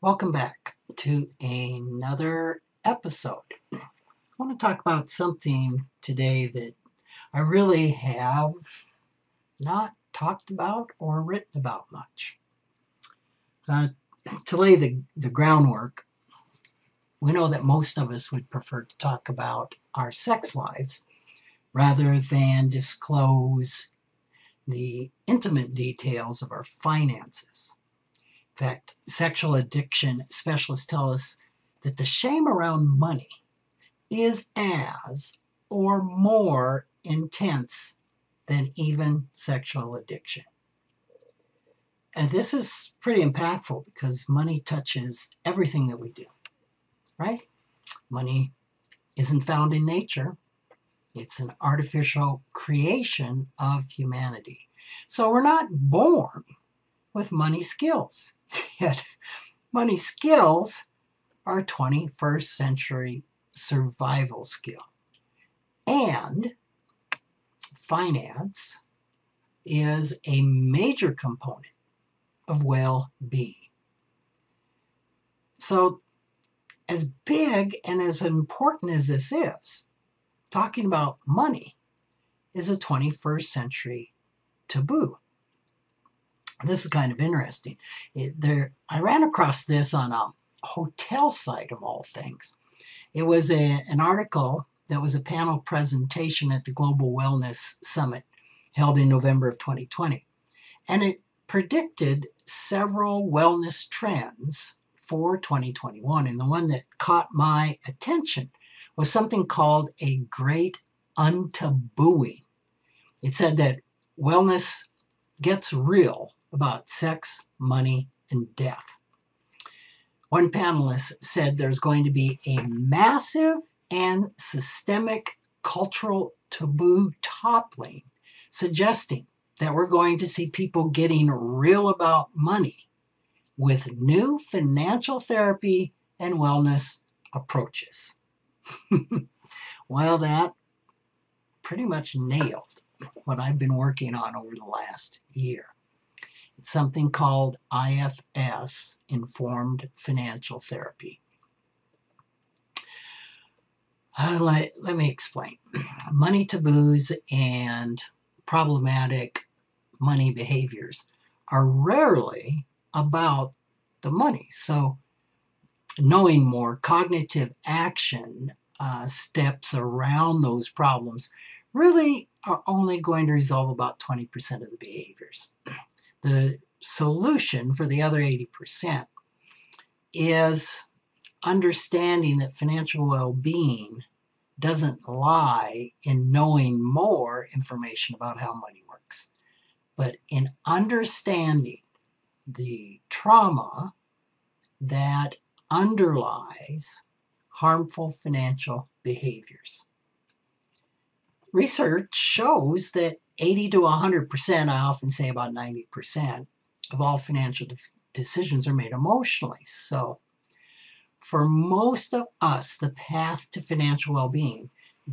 Welcome back to another episode. I want to talk about something today that I really have not talked about or written about much. Uh, to lay the groundwork, we know that most of us would prefer to talk about our sex lives rather than disclose the intimate details of our finances. In fact, sexual addiction specialists tell us that the shame around money is as or more intense than even sexual addiction. And this is pretty impactful because money touches everything that we do, right? Money isn't found in nature. It's an artificial creation of humanity. So we're not born with money skills. Yet money skills are 21st century survival skill. And finance is a major component of well-being. So as big and as important as this is, talking about money is a 21st century taboo. This is kind of interesting. I ran across this on a hotel site of all things. It was an article that was a panel presentation at the Global Wellness Summit held in November of 2020. And it predicted several wellness trends for 2021. And the one that caught my attention was something called a great untabooing. It said that wellness gets real about sex, money, and death. One panelist said there's going to be a massive and systemic cultural taboo toppling, suggesting that we're going to see people getting real about money with new financial therapy and wellness approaches. Well, that pretty much nailed what I've been working on over the last year. It's something called IFS, Informed Financial Therapy. Let me explain. Money taboos and problematic money behaviors are rarely about the money. So knowing more cognitive action steps around those problems really are only going to resolve about 20% of the behaviors. The solution for the other 80% is understanding that financial well-being doesn't lie in knowing more information about how money works, but in understanding the trauma that underlies harmful financial behaviors. Research shows that 80 to 100%, I often say about 90%, of all financial decisions are made emotionally. So for most of us, the path to financial well-being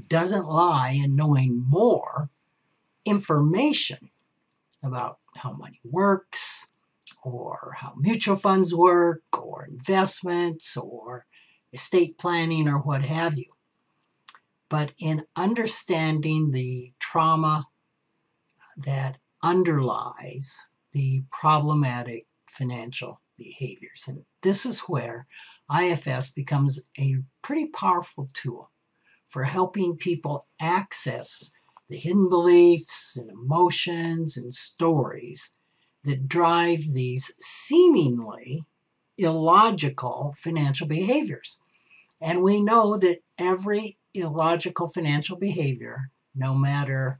doesn't lie in knowing more information about how money works, or how mutual funds work, or investments, or estate planning, or what have you. But in understanding the trauma that underlies the problematic financial behaviors. And this is where IFS becomes a pretty powerful tool for helping people access the hidden beliefs and emotions and stories that drive these seemingly illogical financial behaviors. And we know that every illogical financial behavior, no matter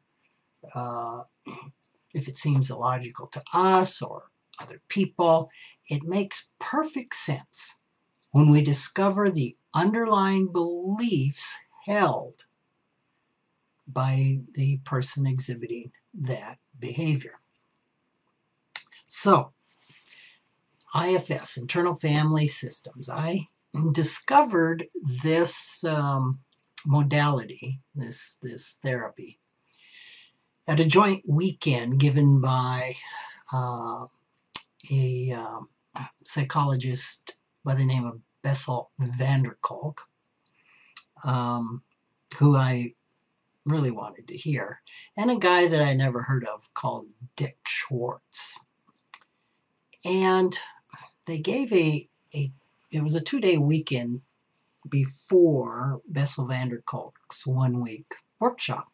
if it seems illogical to us or other people, it makes perfect sense when we discover the underlying beliefs held by the person exhibiting that behavior. So, IFS, Internal Family Systems. I discovered this modality, this therapy, at a joint weekend given by a psychologist by the name of Bessel van der Kolk, who I really wanted to hear, and a guy that I never heard of called Dick Schwartz. And they gave it was a 2-day weekend before Bessel van der Kolk's 1-week workshop.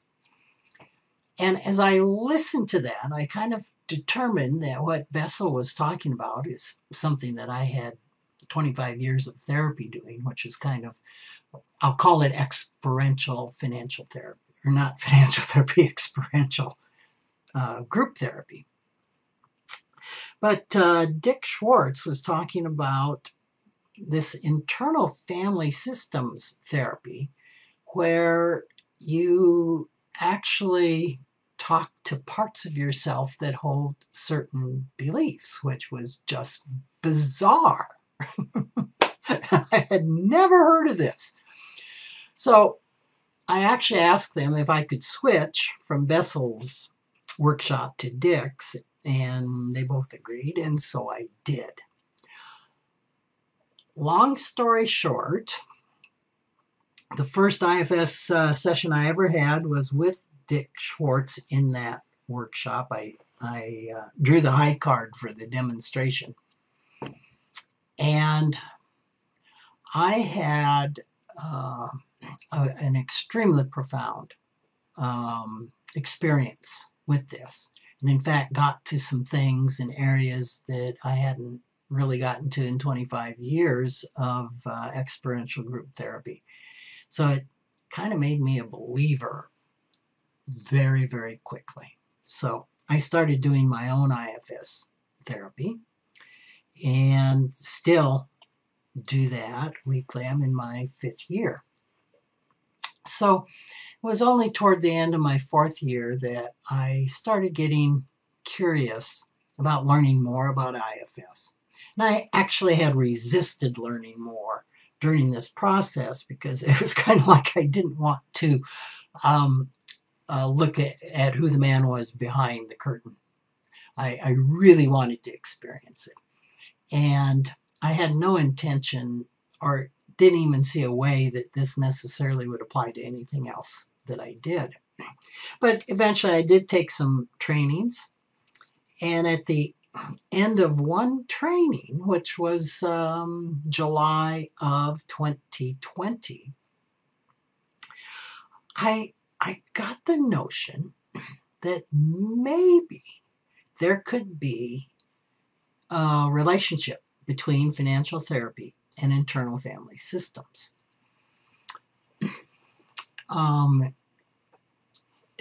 And as I listened to that, I kind of determined that what Bessel was talking about is something that I had 25 years of therapy doing, which is kind of, I'll call it experiential financial therapy, or not financial therapy, experiential group therapy. But Dick Schwartz was talking about this internal family systems therapy, where you actually talk to parts of yourself that hold certain beliefs, which was just bizarre. I had never heard of this. So I actually asked them if I could switch from Bessel's workshop to Dick's, and they both agreed, and so I did. Long story short, the first IFS session I ever had was with Dick Schwartz in that workshop. I drew the high card for the demonstration. And I had an extremely profound experience with this. And in fact, got to some things in areas that I hadn't really gotten to in 25 years of experiential group therapy. So it kind of made me a believer very, very quickly. So I started doing my own IFS therapy and still do that weekly. I'm in my 5th year. So it was only toward the end of my 4th year that I started getting curious about learning more about IFS. And I actually had resisted learning more during this process because it was kind of like I didn't want to look at who the man was behind the curtain. I really wanted to experience it. And I had no intention or didn't even see a way that this necessarily would apply to anything else that I did. But eventually I did take some trainings, and at the end of one training, which was July of 2020, I got the notion that maybe there could be a relationship between financial therapy and internal family systems.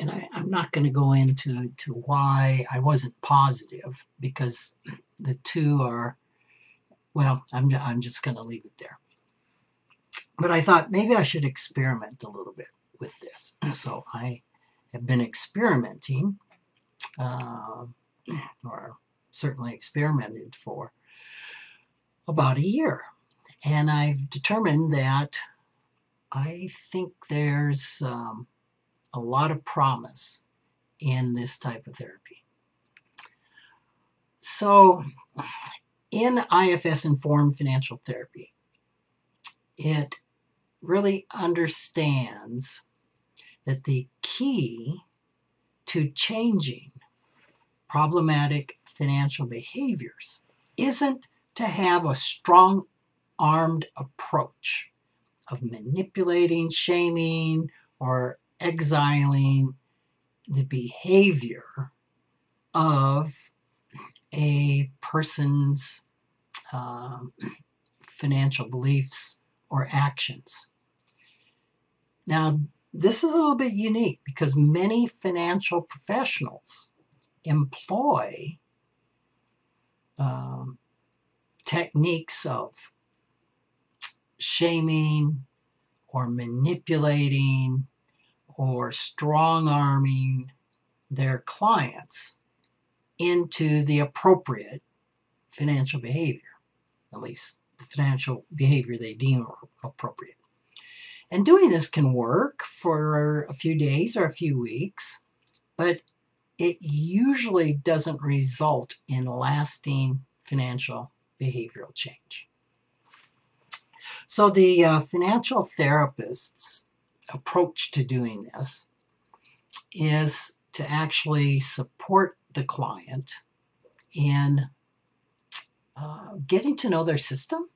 And I'm not going to go into why I wasn't positive, because the two are, well, I'm just going to leave it there. But I thought maybe I should experiment a little bit with this. So I have been experimenting, or certainly experimented for about a year. And I've determined that I think there's a lot of promise in this type of therapy. So in IFS-informed financial therapy, it really understands that the key to changing problematic financial behaviors isn't to have a strong-armed approach of manipulating, shaming, or exiling the behavior of a person's financial beliefs or actions. Now, this is a little bit unique because many financial professionals employ techniques of shaming or manipulating or strong-arming their clients into the appropriate financial behavior, at least the financial behavior they deem appropriate. And doing this can work for a few days or a few weeks, but it usually doesn't result in lasting financial behavioral change. So the financial therapist's approach to doing this is to actually support the client in getting to know their system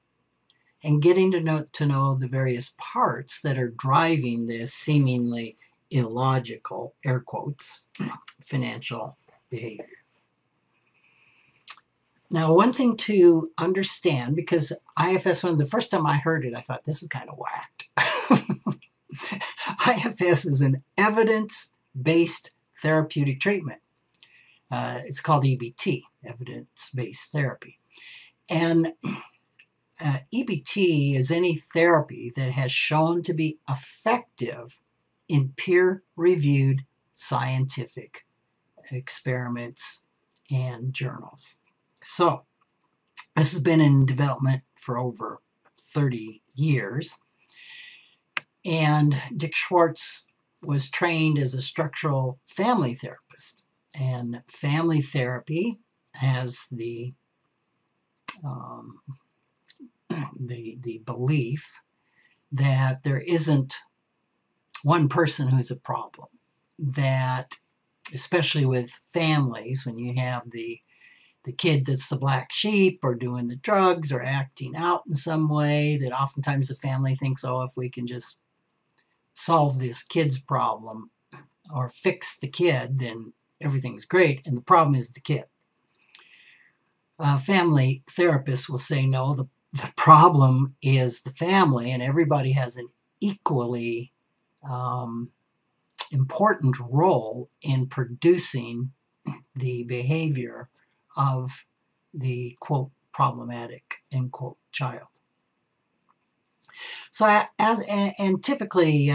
and getting to know the various parts that are driving this seemingly illogical, air quotes, financial behavior. Now, one thing to understand, because IFS, when the first time I heard it, I thought this is kind of whacked. IFS is an evidence-based therapeutic treatment. It's called EBT, evidence-based therapy. And EBT is any therapy that has shown to be effective in peer-reviewed scientific experiments and journals. So this has been in development for over 30 years. And Dick Schwartz was trained as a structural family therapist. And family therapy has the belief that there isn't one person who's a problem. That, especially with families, when you have the kid that's the black sheep or doing the drugs or acting out in some way, that oftentimes the family thinks, oh, if we can just solve this kid's problem or fix the kid, then everything's great. And the problem is the kid. Family therapists will say, no, the problem is the family, and everybody has an equally important role in producing the behavior of the, quote, problematic, end quote, child. So and typically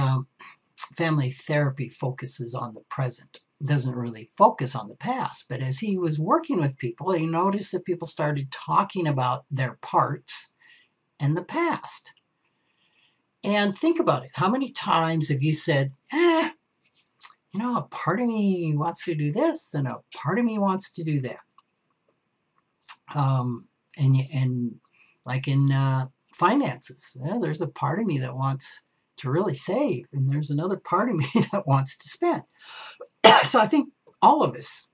family therapy focuses on the present, doesn't really focus on the past. But as he was working with people, he noticed that people started talking about their parts and the past. And think about it. How many times have you said, a part of me wants to do this and a part of me wants to do that? And like in finances, there's a part of me that wants to really save, and there's another part of me that wants to spend. So I think all of us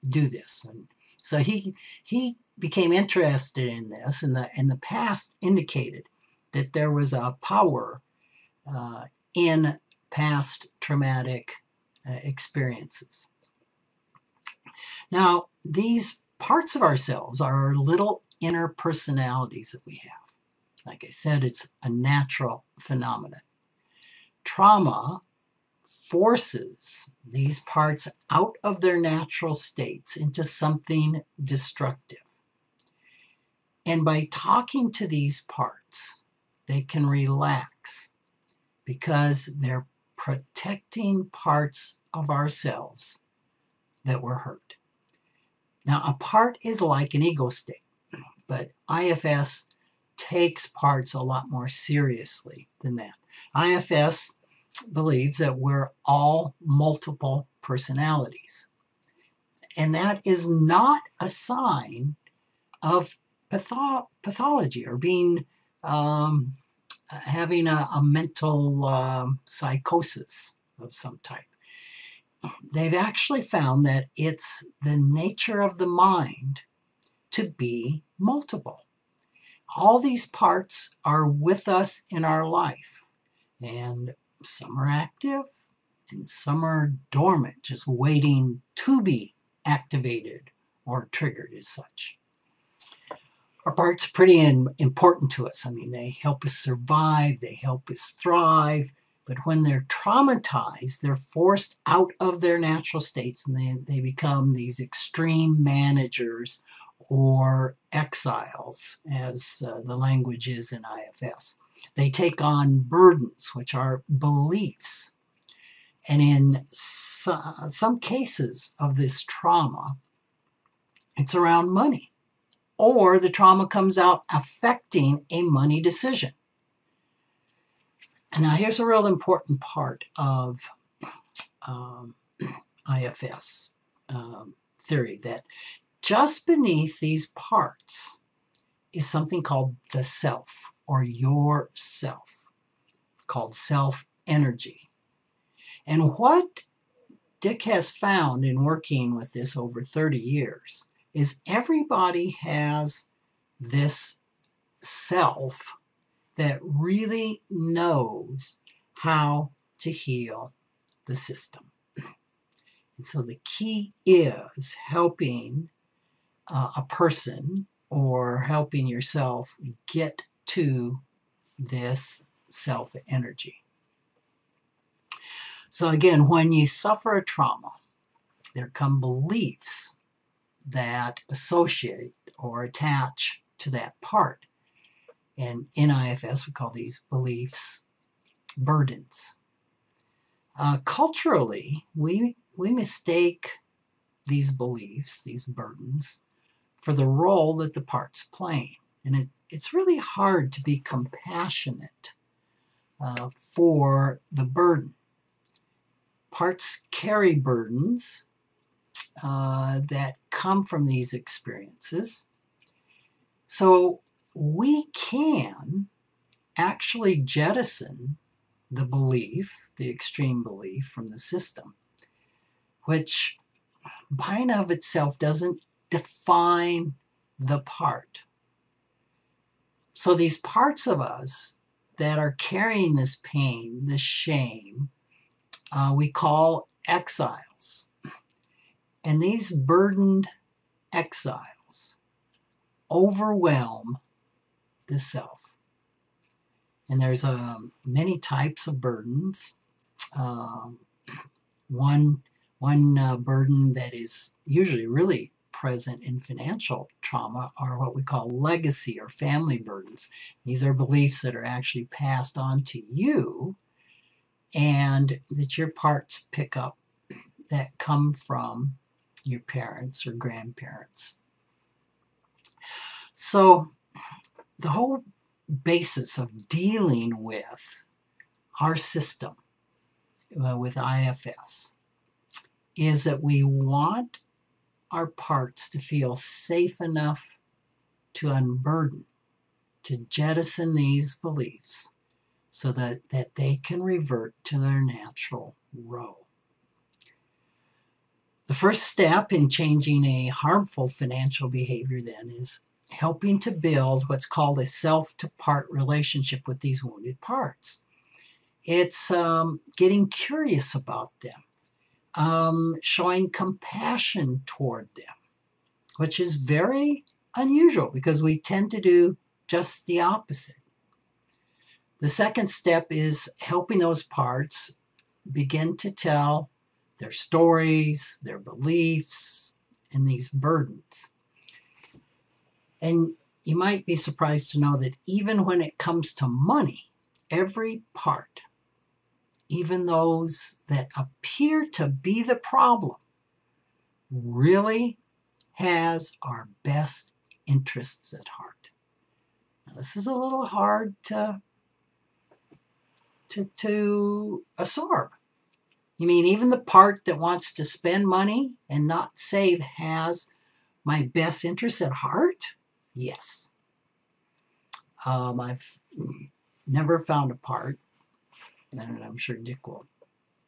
do this. And so he became interested in this, and the past indicated that there was a power in past traumatic experiences. Now, these parts of ourselves are our little inner personalities that we have. Like I said, it's a natural phenomenon. Trauma forces these parts out of their natural states into something destructive. And by talking to these parts, they can relax because they're protecting parts of ourselves that were hurt. Now, a part is like an ego state, but IFS takes parts a lot more seriously than that. IFS believes that we're all multiple personalities. And that is not a sign of pathology or being having a mental psychosis of some type. They've actually found that it's the nature of the mind to be multiple. All these parts are with us in our life, and some are active and some are dormant, just waiting to be activated or triggered as such. Our parts are pretty important to us. I mean, they help us survive, they help us thrive, but when they're traumatized, they're forced out of their natural states, and they become these extreme managers or exiles, as the language is in IFS. They take on burdens, which are beliefs. And in some cases of this trauma, it's around money. Or the trauma comes out affecting a money decision. And now here's a real important part of IFS theory, that just beneath these parts is something called the self. or yourself, called self-energy. And what Dick has found in working with this over 30 years is everybody has this self that really knows how to heal the system. And so the key is helping a person or helping yourself get to this self-energy. So again, when you suffer a trauma, there come beliefs that associate or attach to that part. And in IFS, we call these beliefs burdens. Culturally, we mistake these beliefs, these burdens, for the role that the part's playing. And it's really hard to be compassionate for the burden. Parts carry burdens that come from these experiences. So we can actually jettison the belief, the extreme belief from the system, which by and of itself doesn't define the part. So these parts of us that are carrying this pain, this shame, we call exiles. And these burdened exiles overwhelm the self. And there's many types of burdens. One burden that is usually really present in financial trauma are what we call legacy or family burdens. These are beliefs that are actually passed on to you and that your parts pick up that come from your parents or grandparents. So the whole basis of dealing with our system, with IFS, is that we want our parts to feel safe enough to unburden, to jettison these beliefs so that they can revert to their natural role. The first step in changing a harmful financial behavior then is helping to build what's called a self-to-part relationship with these wounded parts. It's getting curious about them, showing compassion toward them, which is very unusual because we tend to do just the opposite. The second step is helping those parts begin to tell their stories, their beliefs, and these burdens. And you might be surprised to know that even when it comes to money, every part, even those that appear to be the problem, really has our best interests at heart. Now, this is a little hard to absorb. You mean even the part that wants to spend money and not save has my best interests at heart? Yes. I've never found a part, and I'm sure Dick will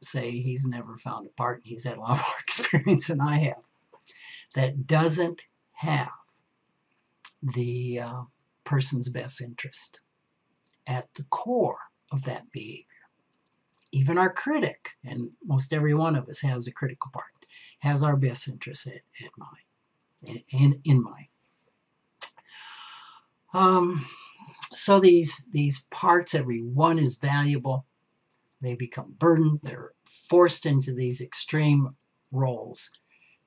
say he's never found a part, and he's had a lot more experience than I have, that doesn't have the person's best interest at the core of that behavior. Even our critic, and most every one of us has a critical part, has our best interest in mind. So these parts, every one is valuable. They become burdened. They're forced into these extreme roles.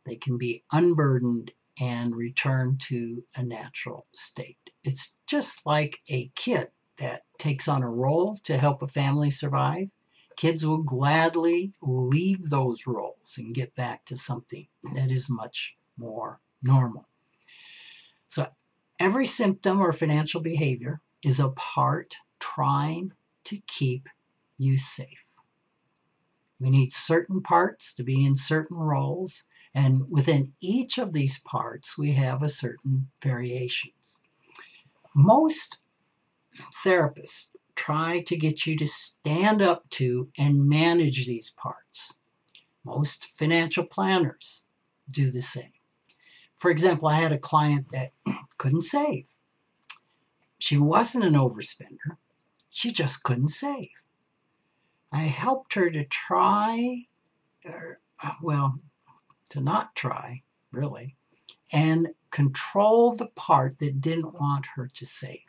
They can be unburdened and return to a natural state. It's just like a kid that takes on a role to help a family survive. Kids will gladly leave those roles and get back to something that is much more normal. So every symptom or financial behavior is a part trying to keep you safe. We need certain parts to be in certain roles, and within each of these parts we have a certain variations. Most therapists try to get you to stand up to and manage these parts. Most financial planners do the same. For example, I had a client that couldn't save. She wasn't an overspender. She just couldn't save. I helped her to try, to not try, really, and control the part that didn't want her to save.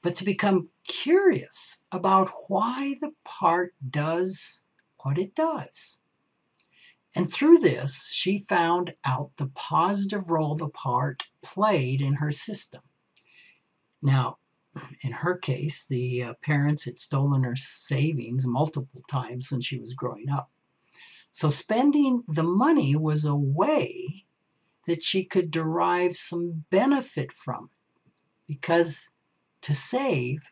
But to become curious about why the part does what it does. And through this, she found out the positive role the part played in her system. Now, in her case, the parents had stolen her savings multiple times when she was growing up. So spending the money was a way that she could derive some benefit from it, because to save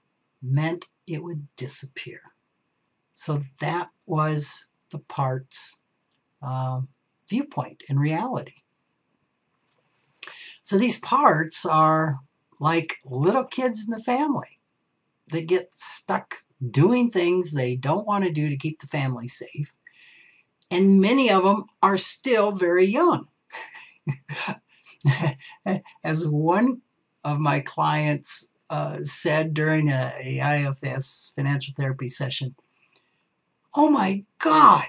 meant it would disappear. So that was the part's viewpoint and reality. So these parts are like little kids in the family that get stuck doing things they don't want to do to keep the family safe. And many of them are still very young. As one of my clients said during a IFS financial therapy session, "Oh my God,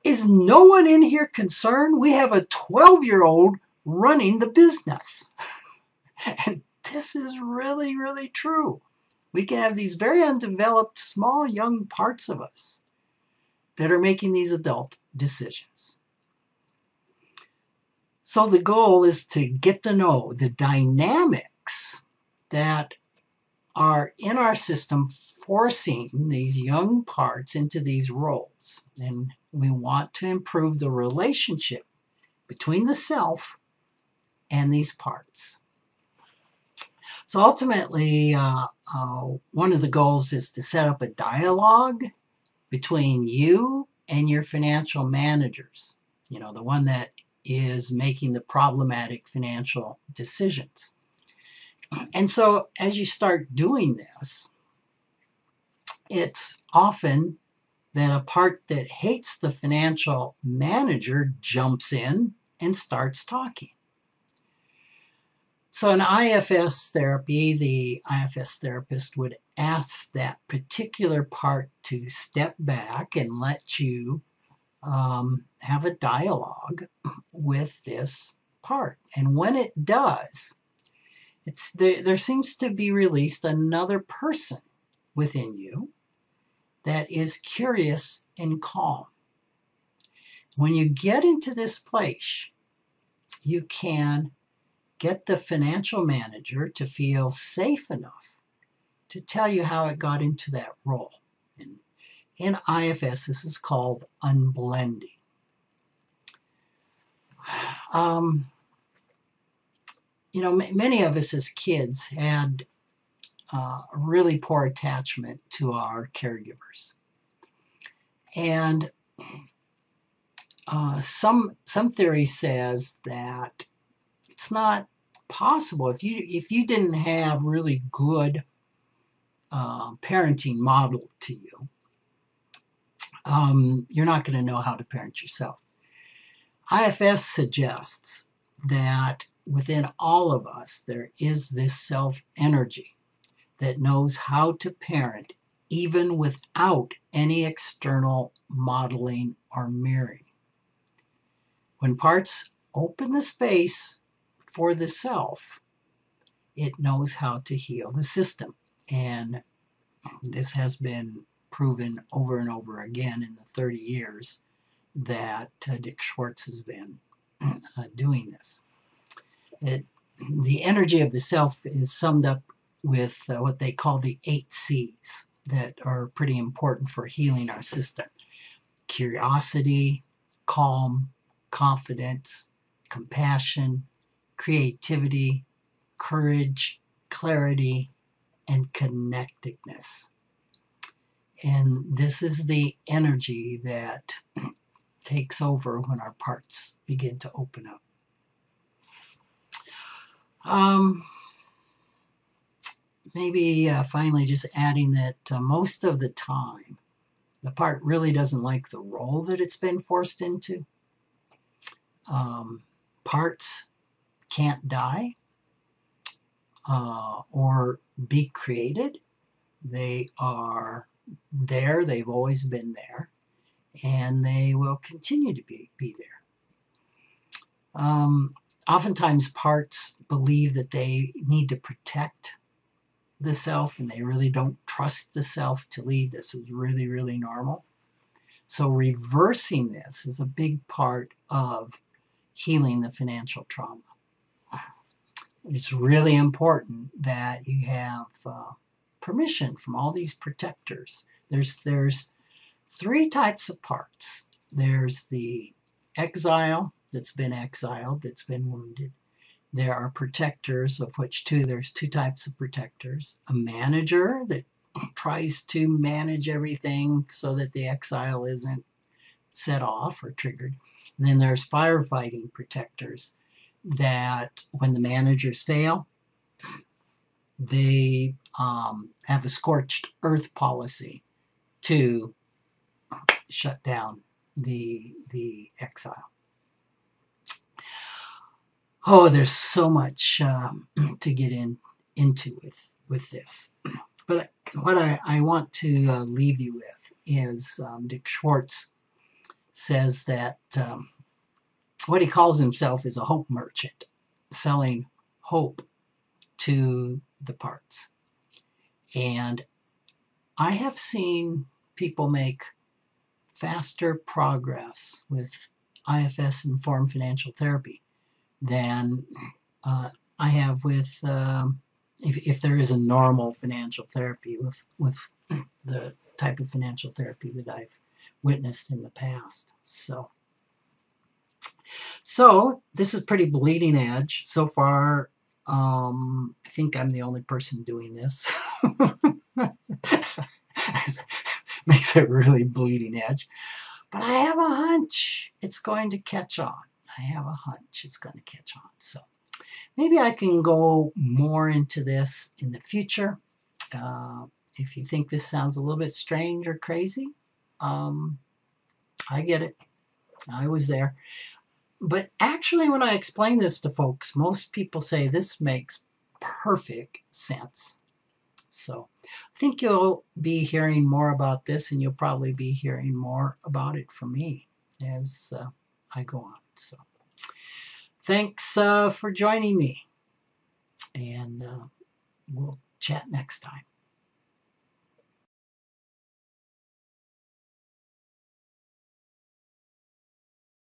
is no one in here concerned? We have a 12-year-old running the business." And this is really, really true. We can have these very undeveloped, small, young parts of us that are making these adult decisions. So the goal is to get to know the dynamics that are in our system, forcing these young parts into these roles. And we want to improve the relationship between the self and these parts. So ultimately, one of the goals is to set up a dialogue between you and your financial managers. You know, the one that is making the problematic financial decisions. And so as you start doing this, it's often that a part that hates the financial manager jumps in and starts talking. So in IFS therapy, the IFS therapist would ask that particular part to step back and let you have a dialogue with this part. And when it does, there seems to be released another person within you that is curious and calm. When you get into this place, you can get the financial manager to feel safe enough to tell you how it got into that role. And in IFS, this is called unblending. You know, many of us as kids had a really poor attachment to our caregivers. And some theory says that it's not possible if you didn't have really good parenting model to you, you're not going to know how to parent yourself. IFS suggests that within all of us there is this self energy that knows how to parent even without any external modeling or mirroring. When parts open the space for the self, it knows how to heal the system. And this has been proven over and over again in the 30 years that Dick Schwartz has been doing this. The energy of the self is summed up with what they call the 8 C's that are pretty important for healing our system. Curiosity, calm, confidence, compassion, creativity, courage, clarity, and connectedness. And this is the energy that takes over when our parts begin to open up. maybe finally just adding that most of the time, the part really doesn't like the role that it's been forced into. Parts can't die or be created. They are there. They've always been there. And they will continue to be there. Oftentimes parts believe that they need to protect the self and they really don't trust the self to lead. This is really, really normal. So reversing this is a big part of healing the financial trauma. It's really important that you have permission from all these protectors. There's 3 types of parts. There's the exile that's been exiled, that's been wounded. There are protectors, of which there's 2 types of protectors. A manager that tries to manage everything so that the exile isn't set off or triggered. And then there's firefighting protectors that when the managers fail, they have a scorched earth policy to shut down the exile. Oh, there's so much to get into with this. But what I want to leave you with is Dick Schwartz says that what he calls himself is a hope merchant, selling hope to the parts. And I have seen people make faster progress with IFS-informed financial therapy than I have with, if there is a normal financial therapy with the type of financial therapy that I've witnessed in the past. So this is pretty bleeding edge. So far, I think I'm the only person doing this. Makes it really bleeding edge. But I have a hunch it's going to catch on. I have a hunch it's going to catch on. So maybe I can go more into this in the future. If you think this sounds a little bit strange or crazy, I get it. I was there. But actually, when I explain this to folks, most people say this makes perfect sense. So I think you'll be hearing more about this, and you'll probably be hearing more about it from me as I go on. So thanks for joining me, and we'll chat next time.